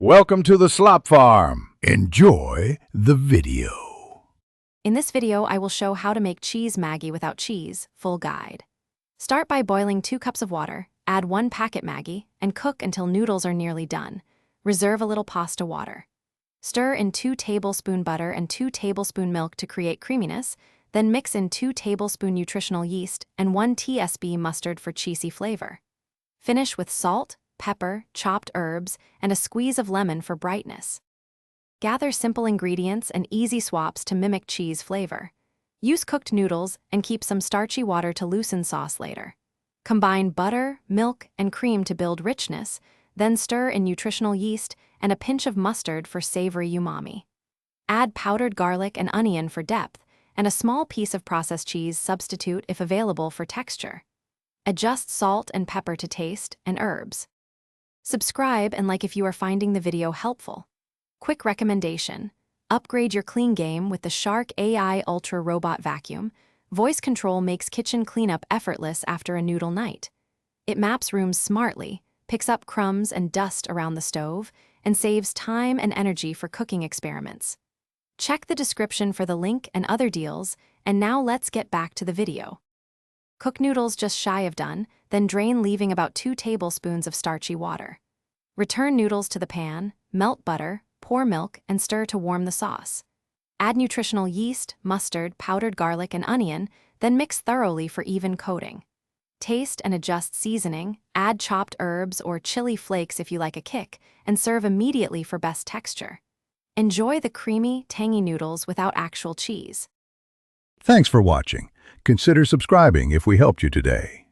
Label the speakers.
Speaker 1: Welcome to the Slop Farm. Enjoy the video.
Speaker 2: In this video, I will show how to make cheese Maggi without cheese, full guide. Start by boiling 2 cups of water, add 1 packet Maggi, and cook until noodles are nearly done. Reserve a little pasta water. Stir in 2 tablespoons butter and 2 tablespoons milk to create creaminess, then mix in 2 tablespoons nutritional yeast and 1 tsp mustard for cheesy flavor. Finish with salt, pepper, chopped herbs, and a squeeze of lemon for brightness. Gather simple ingredients and easy swaps to mimic cheese flavor. Use cooked noodles and keep some starchy water to loosen sauce later. Combine butter, milk, and cream to build richness, then stir in nutritional yeast and a pinch of mustard for savory umami. Add powdered garlic and onion for depth, and a small piece of processed cheese substitute if available for texture. Adjust salt and pepper to taste and herbs. Subscribe and like if you are finding the video helpful. Quick recommendation: upgrade your clean game with the Shark AI Ultra Robot Vacuum. Voice control makes kitchen cleanup effortless after a noodle night. It maps rooms smartly, picks up crumbs and dust around the stove, and saves time and energy for cooking experiments. Check the description for the link and other deals, and now let's get back to the video. Cook noodles just shy of done, then drain, leaving about 2 tablespoons of starchy water. Return noodles to the pan, melt butter, pour milk, and stir to warm the sauce. Add nutritional yeast, mustard, powdered garlic, and onion, then mix thoroughly for even coating. Taste and adjust seasoning, add chopped herbs or chili flakes if you like a kick, and serve immediately for best texture. Enjoy the creamy, tangy noodles without actual cheese.
Speaker 1: Thanks for watching. Consider subscribing if we helped you today.